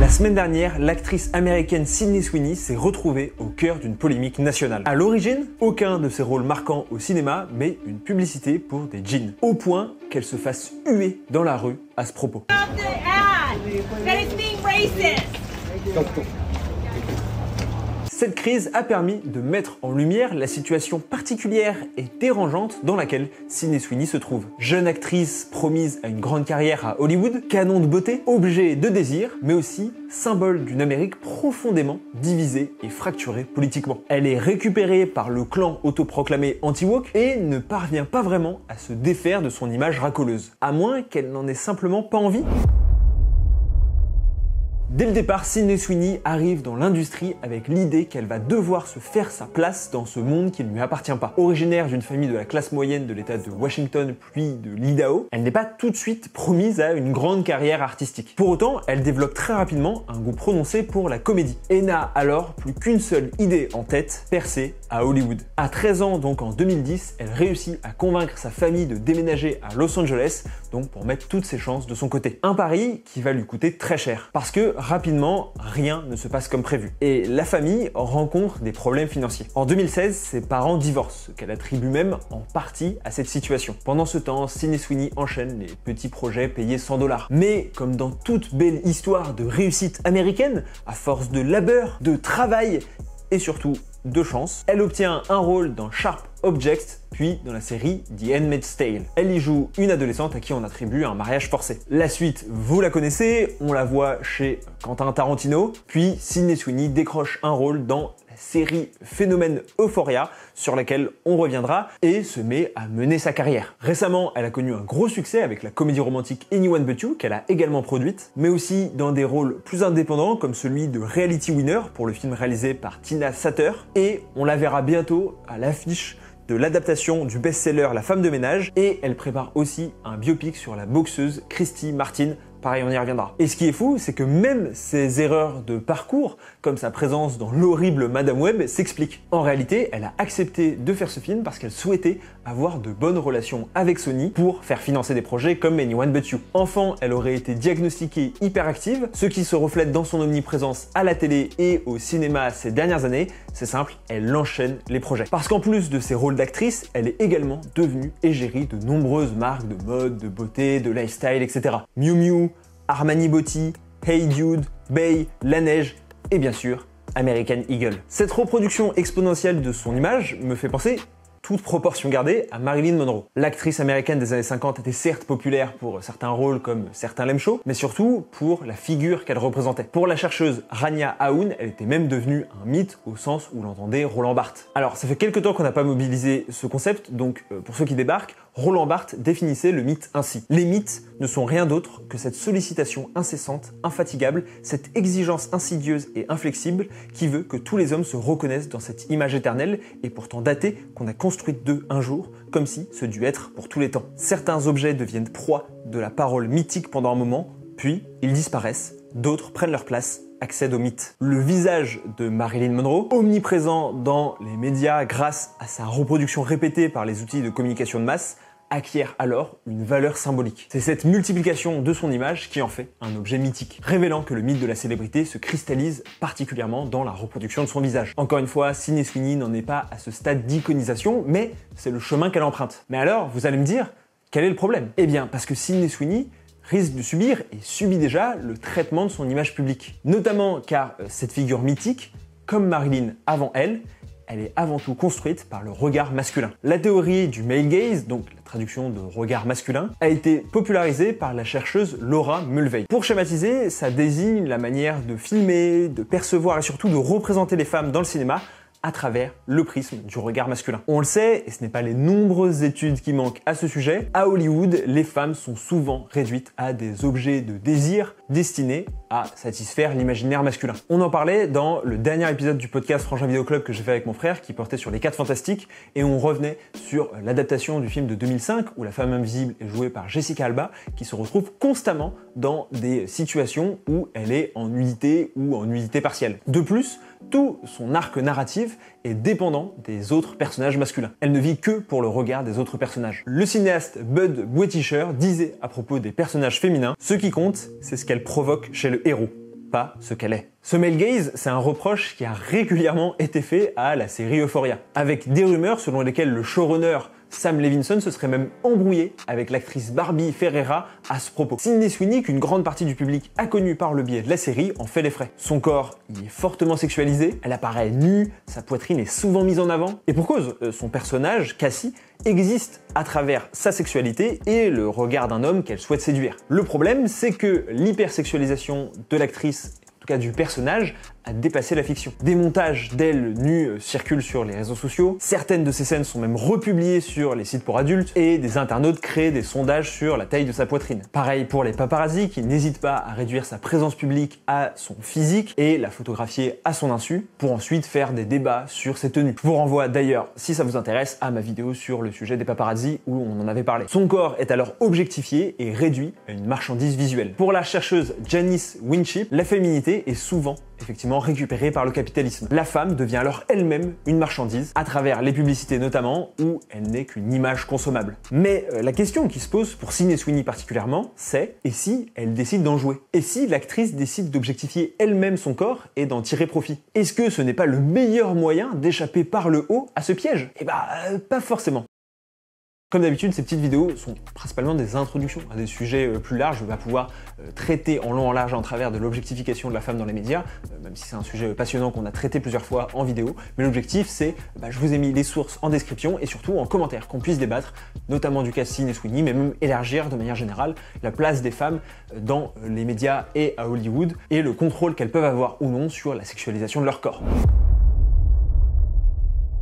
La semaine dernière, l'actrice américaine Sydney Sweeney s'est retrouvée au cœur d'une polémique nationale. À l'origine, aucun de ses rôles marquants au cinéma, mais une publicité pour des jeans. Au point qu'elle se fasse huer dans la rue à ce propos. Cette crise a permis de mettre en lumière la situation particulière et dérangeante dans laquelle Sydney Sweeney se trouve. Jeune actrice promise à une grande carrière à Hollywood, canon de beauté, objet de désir, mais aussi symbole d'une Amérique profondément divisée et fracturée politiquement. Elle est récupérée par le clan autoproclamé anti-woke et ne parvient pas vraiment à se défaire de son image racoleuse, à moins qu'elle n'en ait simplement pas envie. Dès le départ, Sydney Sweeney arrive dans l'industrie avec l'idée qu'elle va devoir se faire sa place dans ce monde qui ne lui appartient pas. Originaire d'une famille de la classe moyenne de l'état de Washington puis de l'Idaho, elle n'est pas tout de suite promise à une grande carrière artistique. Pour autant, elle développe très rapidement un goût prononcé pour la comédie et n'a alors plus qu'une seule idée en tête, percer à Hollywood. À 13 ans, donc en 2010, elle réussit à convaincre sa famille de déménager à Los Angeles, donc pour mettre toutes ses chances de son côté. Un pari qui va lui coûter très cher, parce que rapidement, rien ne se passe comme prévu. Et la famille rencontre des problèmes financiers. En 2016, ses parents divorcent, ce qu'elle attribue même en partie à cette situation. Pendant ce temps, Sydney Sweeney enchaîne les petits projets payés $100. Mais comme dans toute belle histoire de réussite américaine, à force de labeur, de travail et surtout de chance, elle obtient un rôle dans Sharp Objects, puis dans la série The Handmaid's Tale. Elle y joue une adolescente à qui on attribue un mariage forcé. La suite, vous la connaissez, on la voit chez Quentin Tarantino, puis Sydney Sweeney décroche un rôle dans la série phénomène Euphoria, sur laquelle on reviendra, et se met à mener sa carrière. Récemment, elle a connu un gros succès avec la comédie romantique Anyone But You, qu'elle a également produite, mais aussi dans des rôles plus indépendants, comme celui de Reality Winner, pour le film réalisé par Tina Satter, et on la verra bientôt à l'affiche de l'adaptation du best-seller La femme de ménage, et elle prépare aussi un biopic sur la boxeuse Christy Martin. Pareil, on y reviendra. Et ce qui est fou, c'est que même ses erreurs de parcours, comme sa présence dans l'horrible Madame Web, s'expliquent. En réalité, elle a accepté de faire ce film parce qu'elle souhaitait avoir de bonnes relations avec Sony pour faire financer des projets comme Anyone But You. Enfant, elle aurait été diagnostiquée hyperactive, ce qui se reflète dans son omniprésence à la télé et au cinéma ces dernières années. C'est simple, elle enchaîne les projets. Parce qu'en plus de ses rôles d'actrice, elle est également devenue égérie de nombreuses marques de mode, de beauté, de lifestyle, etc. Miu Miu, Armani Beauty, Hey Dude, Bay, La Neige et bien sûr American Eagle. Cette reproduction exponentielle de son image me fait penser, toute proportion gardée, à Marilyn Monroe. L'actrice américaine des années 50 était certes populaire pour certains rôles comme certains lame shows, mais surtout pour la figure qu'elle représentait. Pour la chercheuse Rania Aoun, elle était même devenue un mythe au sens où l'entendait Roland Barthes. Alors ça fait quelques temps qu'on n'a pas mobilisé ce concept, donc pour ceux qui débarquent, Roland Barthes définissait le mythe ainsi. Les mythes ne sont rien d'autre que cette sollicitation incessante, infatigable, cette exigence insidieuse et inflexible qui veut que tous les hommes se reconnaissent dans cette image éternelle et pourtant datée qu'on a construite d'eux un jour, comme si ce dut être pour tous les temps. Certains objets deviennent proie de la parole mythique pendant un moment, puis ils disparaissent, d'autres prennent leur place, accèdent au mythe. Le visage de Marilyn Monroe, omniprésent dans les médias grâce à sa reproduction répétée par les outils de communication de masse, acquiert alors une valeur symbolique. C'est cette multiplication de son image qui en fait un objet mythique, révélant que le mythe de la célébrité se cristallise particulièrement dans la reproduction de son visage. Encore une fois, Sydney Sweeney n'en est pas à ce stade d'iconisation, mais c'est le chemin qu'elle emprunte. Mais alors, vous allez me dire, quel est le problème? Eh bien, parce que Sydney Sweeney risque de subir, et subit déjà, le traitement de son image publique. Notamment car cette figure mythique, comme Marilyn avant elle est avant tout construite par le regard masculin. La théorie du male gaze, donc la traduction de regard masculin, a été popularisée par la chercheuse Laura Mulvey. Pour schématiser, ça désigne la manière de filmer, de percevoir et surtout de représenter les femmes dans le cinéma à travers le prisme du regard masculin. On le sait, et ce n'est pas les nombreuses études qui manquent à ce sujet, à Hollywood, les femmes sont souvent réduites à des objets de désir destinés à satisfaire l'imaginaire masculin. On en parlait dans le dernier épisode du podcast Frangin Vidéo Club que j'ai fait avec mon frère, qui portait sur les 4 fantastiques, et on revenait sur l'adaptation du film de 2005, où la femme invisible est jouée par Jessica Alba, qui se retrouve constamment dans des situations où elle est en nudité ou en nudité partielle. De plus, tout son arc narratif est dépendant des autres personnages masculins. Elle ne vit que pour le regard des autres personnages. Le cinéaste Bud Wettischer disait à propos des personnages féminins, ce qui compte, c'est ce qu'elle provoque chez le héros. pas ce qu'elle est. Ce male gaze, c'est un reproche qui a régulièrement été fait à la série Euphoria, avec des rumeurs selon lesquelles le showrunner Sam Levinson se serait même embrouillé avec l'actrice Barbie Ferreira à ce propos. Sydney Sweeney, qu'une grande partie du public a connu par le biais de la série, en fait les frais. Son corps y est fortement sexualisé, elle apparaît nue, sa poitrine est souvent mise en avant, et pour cause, son personnage, Cassie, existe à travers sa sexualité et le regard d'un homme qu'elle souhaite séduire. Le problème, c'est que l'hypersexualisation de l'actrice, en tout cas du personnage, a dépassé la fiction. Des montages d'elle nue circulent sur les réseaux sociaux, certaines de ces scènes sont même republiées sur les sites pour adultes, et des internautes créent des sondages sur la taille de sa poitrine. Pareil pour les paparazzis qui n'hésitent pas à réduire sa présence publique à son physique et la photographier à son insu, pour ensuite faire des débats sur ses tenues. Je vous renvoie d'ailleurs, si ça vous intéresse, à ma vidéo sur le sujet des paparazzis où on en avait parlé. Son corps est alors objectifié et réduit à une marchandise visuelle. Pour la chercheuse Janice Winship, la féminité est souvent effectivement récupérée par le capitalisme. La femme devient alors elle-même une marchandise, à travers les publicités notamment, où elle n'est qu'une image consommable. Mais la question qui se pose pour Sydney Sweeney particulièrement, c'est et si elle décide d'en jouer? Et si l'actrice décide d'objectifier elle-même son corps et d'en tirer profit? Est-ce que ce n'est pas le meilleur moyen d'échapper par le haut à ce piège? Eh bah, pas forcément. Comme d'habitude, ces petites vidéos sont principalement des introductions à des sujets plus larges. Je vais pas pouvoir traiter en long, en large, en travers de l'objectification de la femme dans les médias, même si c'est un sujet passionnant qu'on a traité plusieurs fois en vidéo. Mais l'objectif, c'est, je vous ai mis les sources en description et surtout en commentaire, qu'on puisse débattre, notamment du cas Sydney Sweeney, mais même élargir de manière générale la place des femmes dans les médias et à Hollywood, et le contrôle qu'elles peuvent avoir ou non sur la sexualisation de leur corps.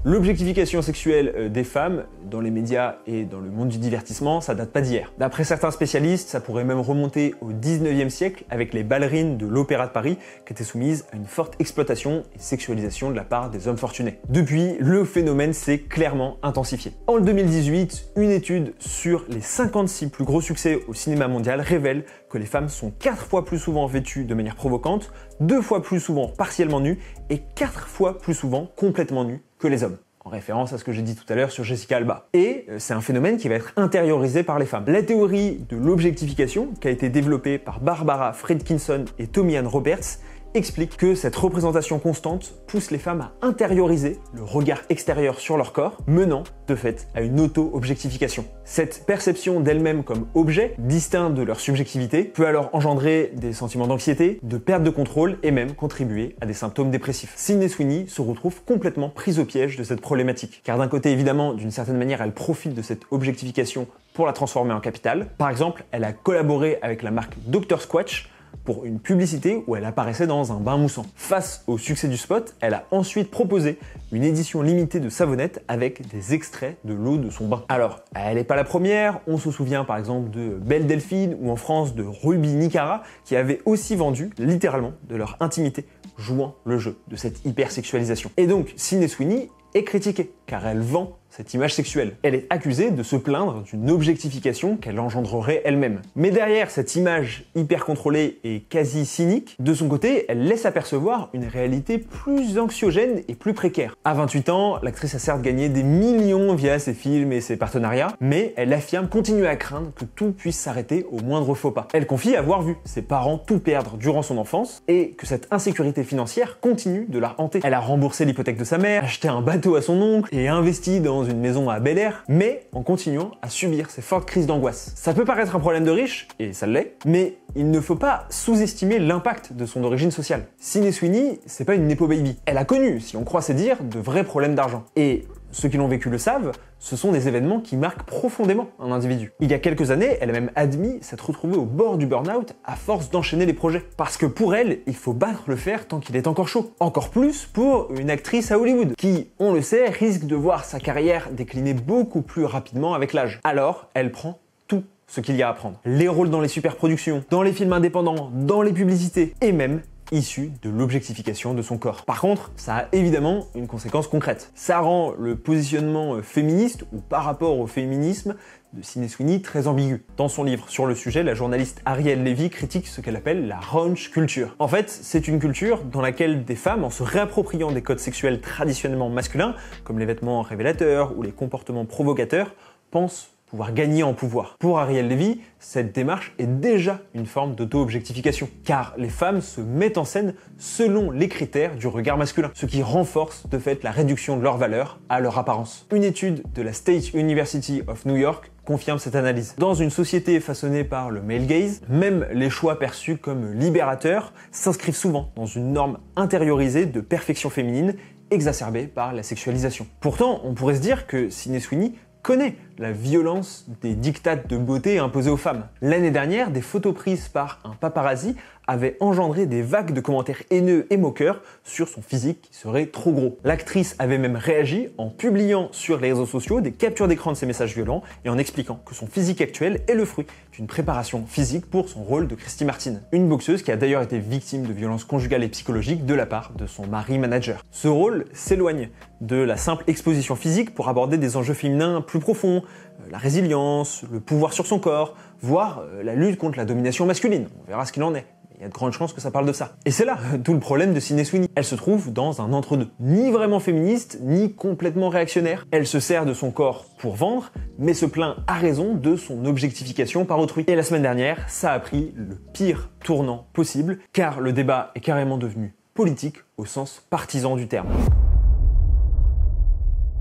L'objectification sexuelle des femmes dans les médias et dans le monde du divertissement, ça date pas d'hier. D'après certains spécialistes, ça pourrait même remonter au 19e siècle avec les ballerines de l'Opéra de Paris qui étaient soumises à une forte exploitation et sexualisation de la part des hommes fortunés. Depuis, le phénomène s'est clairement intensifié. En 2018, une étude sur les 56 plus gros succès au cinéma mondial révèle que les femmes sont 4 fois plus souvent vêtues de manière provocante, 2 fois plus souvent partiellement nues et 4 fois plus souvent complètement nues que les hommes, en référence à ce que j'ai dit tout à l'heure sur Jessica Alba. Et c'est un phénomène qui va être intériorisé par les femmes. La théorie de l'objectification, qui a été développée par Barbara Fredkinson et Tommy Ann Roberts, explique que cette représentation constante pousse les femmes à intérioriser le regard extérieur sur leur corps, menant de fait à une auto-objectification. Cette perception d'elles-mêmes comme objet, distinct de leur subjectivité, peut alors engendrer des sentiments d'anxiété, de perte de contrôle et même contribuer à des symptômes dépressifs. Sydney Sweeney se retrouve complètement prise au piège de cette problématique, car d'un côté évidemment, d'une certaine manière, elle profite de cette objectification pour la transformer en capital. Par exemple, elle a collaboré avec la marque Dr. Squatch pour une publicité où elle apparaissait dans un bain moussant. Face au succès du spot, elle a ensuite proposé une édition limitée de savonnettes avec des extraits de l'eau de son bain. Alors, elle n'est pas la première, on se souvient par exemple de Belle Delphine ou en France de Ruby Nicara qui avaient aussi vendu littéralement de leur intimité, jouant le jeu de cette hypersexualisation. Et donc, Sydney Sweeney est critiquée car elle vend cette image sexuelle. Elle est accusée de se plaindre d'une objectification qu'elle engendrerait elle-même. Mais derrière cette image hyper contrôlée et quasi cynique, de son côté, elle laisse apercevoir une réalité plus anxiogène et plus précaire. À 28 ans, l'actrice a certes gagné des millions via ses films et ses partenariats, mais elle affirme continuer à craindre que tout puisse s'arrêter au moindre faux pas. Elle confie avoir vu ses parents tout perdre durant son enfance et que cette insécurité financière continue de la hanter. Elle a remboursé l'hypothèque de sa mère, acheté un bateau à son oncle et investi dans une maison à Bel Air, mais en continuant à subir ces fortes crises d'angoisse. Ça peut paraître un problème de riche, et ça l'est, mais il ne faut pas sous-estimer l'impact de son origine sociale. Sydney Sweeney, c'est pas une nepo baby. Elle a connu, si on croit ses dires, de vrais problèmes d'argent. Et ceux qui l'ont vécu le savent, ce sont des événements qui marquent profondément un individu. Il y a quelques années, elle a même admis s'être retrouvée au bord du burn-out à force d'enchaîner les projets. Parce que pour elle, il faut battre le fer tant qu'il est encore chaud. Encore plus pour une actrice à Hollywood, qui, on le sait, risque de voir sa carrière décliner beaucoup plus rapidement avec l'âge. Alors, elle prend tout ce qu'il y a à prendre. Les rôles dans les superproductions, dans les films indépendants, dans les publicités, et même issu de l'objectification de son corps. Par contre, ça a évidemment une conséquence concrète. Ça rend le positionnement féministe, ou par rapport au féminisme, de Sydney Sweeney très ambigu. Dans son livre sur le sujet, la journaliste Arielle Levy critique ce qu'elle appelle la raunch culture. En fait, c'est une culture dans laquelle des femmes, en se réappropriant des codes sexuels traditionnellement masculins, comme les vêtements révélateurs ou les comportements provocateurs, pensent pouvoir gagner en pouvoir. Pour Ariel Levy, cette démarche est déjà une forme d'auto-objectification, car les femmes se mettent en scène selon les critères du regard masculin, ce qui renforce de fait la réduction de leur valeur à leur apparence. Une étude de la State University of New York confirme cette analyse. Dans une société façonnée par le male gaze, même les choix perçus comme libérateurs s'inscrivent souvent dans une norme intériorisée de perfection féminine exacerbée par la sexualisation. Pourtant, on pourrait se dire que Sydney Sweeney connaît la violence des diktats de beauté imposés aux femmes. L'année dernière, des photos prises par un paparazzi avaient engendré des vagues de commentaires haineux et moqueurs sur son physique qui serait trop gros. L'actrice avait même réagi en publiant sur les réseaux sociaux des captures d'écran de ces messages violents et en expliquant que son physique actuel est le fruit d'une préparation physique pour son rôle de Christy Martin, une boxeuse qui a d'ailleurs été victime de violences conjugales et psychologiques de la part de son mari manager. Ce rôle s'éloigne de la simple exposition physique pour aborder des enjeux féminins plus profonds, la résilience, le pouvoir sur son corps, voire la lutte contre la domination masculine. On verra ce qu'il en est. Il y a de grandes chances que ça parle de ça. Et c'est là tout le problème de Sydney Sweeney. Elle se trouve dans un entre-deux. Ni vraiment féministe, ni complètement réactionnaire. Elle se sert de son corps pour vendre, mais se plaint à raison de son objectification par autrui. Et la semaine dernière, ça a pris le pire tournant possible, car le débat est carrément devenu politique au sens partisan du terme.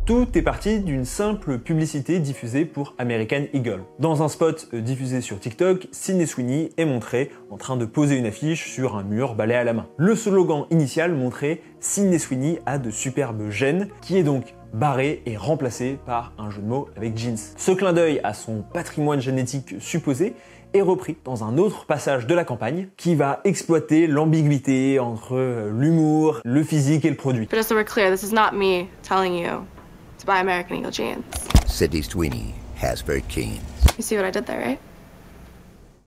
Tout est parti d'une simple publicité diffusée pour American Eagle. Dans un spot diffusé sur TikTok, Sydney Sweeney est montrée en train de poser une affiche sur un mur balai à la main. Le slogan initial montrait « Sydney Sweeney a de superbes gènes », qui est donc barré et remplacé par un jeu de mots avec jeans. Ce clin d'œil à son patrimoine génétique supposé est repris dans un autre passage de la campagne qui va exploiter l'ambiguïté entre l'humour, le physique et le produit. But just so we're clear, this is not me telling you to buy American Eagle jeans. Sydney Sweeney has very keen. You see what I did there, right?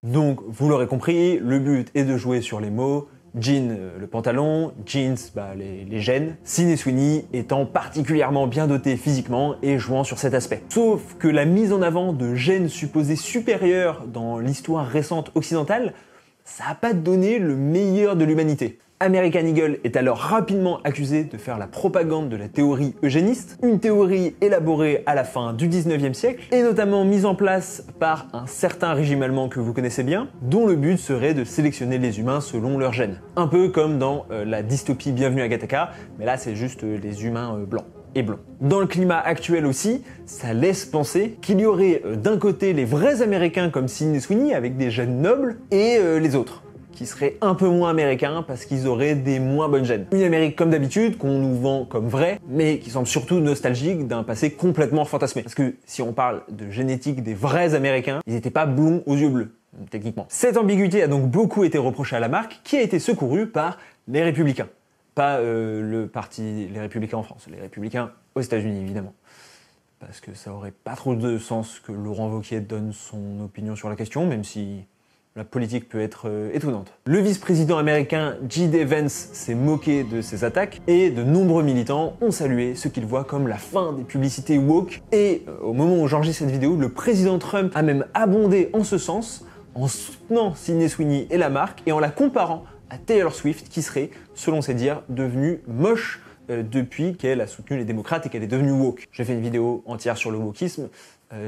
Donc, vous l'aurez compris, le but est de jouer sur les mots. Jean, le pantalon, jeans, les gènes. Sydney Sweeney étant particulièrement bien dotée physiquement et jouant sur cet aspect. Sauf que la mise en avant de gènes supposés supérieurs dans l'histoire récente occidentale, ça n'a pas donné le meilleur de l'humanité. American Eagle est alors rapidement accusé de faire la propagande de la théorie eugéniste, une théorie élaborée à la fin du 19e siècle, et notamment mise en place par un certain régime allemand que vous connaissez bien, dont le but serait de sélectionner les humains selon leurs gènes. Un peu comme dans la dystopie Bienvenue à Gattaca, mais là c'est juste les humains blancs et blonds. Dans le climat actuel aussi, ça laisse penser qu'il y aurait d'un côté les vrais Américains comme Sydney Sweeney avec des gènes nobles, et les autres qui seraient un peu moins américains parce qu'ils auraient des moins bonnes gènes. Une Amérique comme d'habitude, qu'on nous vend comme vraie, mais qui semble surtout nostalgique d'un passé complètement fantasmé. Parce que si on parle de génétique des vrais Américains, ils n'étaient pas blonds aux yeux bleus, techniquement. Cette ambiguïté a donc beaucoup été reprochée à la marque, qui a été secourue par les Républicains. Pas le parti Les Républicains en France, les Républicains aux États-Unis évidemment. Parce que ça aurait pas trop de sens que Laurent Wauquiez donne son opinion sur la question, même si la politique peut être étonnante. Le vice-président américain J.D. Vance s'est moqué de ces attaques et de nombreux militants ont salué ce qu'ils voient comme la fin des publicités woke. Et au moment où j'enregistre cette vidéo, le président Trump a même abondé en ce sens en soutenant Sydney Sweeney et la marque et en la comparant à Taylor Swift qui serait, selon ses dires, devenue moche depuis qu'elle a soutenu les démocrates et qu'elle est devenue woke. J'ai fait une vidéo entière sur le wokisme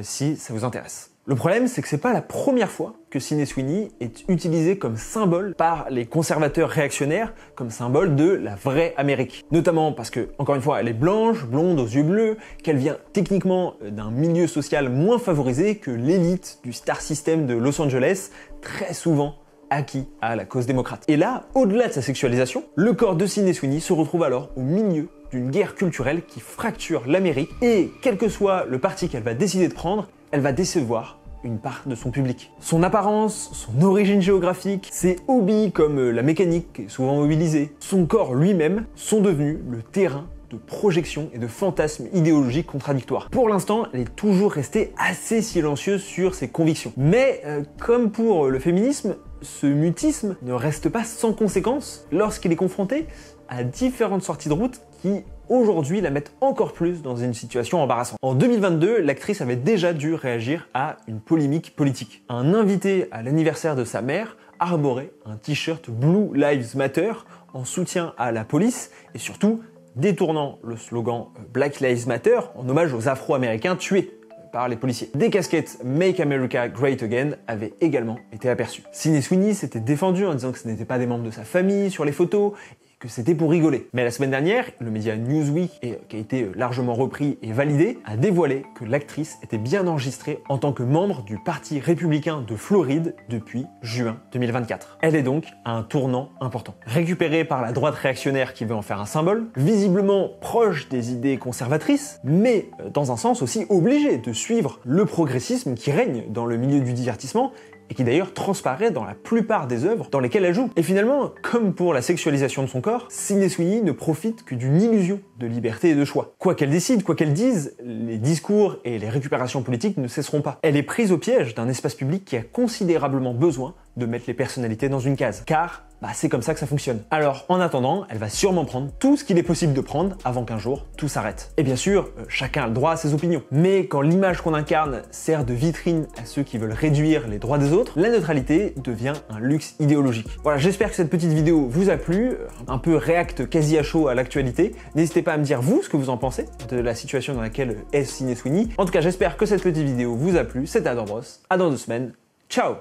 si ça vous intéresse. Le problème, c'est que c'est pas la première fois que Sydney Sweeney est utilisée comme symbole par les conservateurs réactionnaires, comme symbole de la vraie Amérique. Notamment parce que, encore une fois, elle est blanche, blonde, aux yeux bleus, qu'elle vient techniquement d'un milieu social moins favorisé que l'élite du star system de Los Angeles, très souvent acquis à la cause démocrate. Et là, au-delà de sa sexualisation, le corps de Sydney Sweeney se retrouve alors au milieu d'une guerre culturelle qui fracture l'Amérique et, quel que soit le parti qu'elle va décider de prendre, elle va décevoir une part de son public. Son apparence, son origine géographique, ses hobbies comme la mécanique qui est souvent mobilisée, son corps lui-même sont devenus le terrain de projection et de fantasmes idéologiques contradictoires. Pour l'instant, elle est toujours restée assez silencieuse sur ses convictions. Mais comme pour le féminisme, ce mutisme ne reste pas sans conséquences lorsqu'il est confronté à différentes sorties de route qui aujourd'hui la mettent encore plus dans une situation embarrassante. En 2022, l'actrice avait déjà dû réagir à une polémique politique. Un invité à l'anniversaire de sa mère arborait un t-shirt Blue Lives Matter en soutien à la police et surtout détournant le slogan Black Lives Matter en hommage aux Afro-Américains tués par les policiers. Des casquettes Make America Great Again avaient également été aperçues. Sydney Sweeney s'était défendu en disant que ce n'étaient pas des membres de sa famille sur les photos, que c'était pour rigoler. Mais la semaine dernière, le média Newsweek, qui a été largement repris et validé, a dévoilé que l'actrice était bien enregistrée en tant que membre du Parti républicain de Floride depuis juin 2024. Elle est donc à un tournant important. Récupérée par la droite réactionnaire qui veut en faire un symbole, visiblement proche des idées conservatrices, mais dans un sens aussi obligée de suivre le progressisme qui règne dans le milieu du divertissement et qui d'ailleurs transparaît dans la plupart des œuvres dans lesquelles elle joue. Et finalement, comme pour la sexualisation de son corps, Sydney Sweeney ne profite que d'une illusion de liberté et de choix. Quoi qu'elle décide, quoi qu'elle dise, les discours et les récupérations politiques ne cesseront pas. Elle est prise au piège d'un espace public qui a considérablement besoin de mettre les personnalités dans une case. Car c'est comme ça que ça fonctionne. Alors, en attendant, elle va sûrement prendre tout ce qu'il est possible de prendre avant qu'un jour tout s'arrête. Et bien sûr, chacun a le droit à ses opinions. Mais quand l'image qu'on incarne sert de vitrine à ceux qui veulent réduire les droits des autres, la neutralité devient un luxe idéologique. Voilà, j'espère que cette petite vidéo vous a plu, un peu react quasi à chaud à l'actualité. N'hésitez pas à me dire vous ce que vous en pensez de la situation dans laquelle est Sydney Sweeney. En tout cas, j'espère que cette petite vidéo vous a plu. C'était Adore Bros. À dans 2 semaines. Ciao!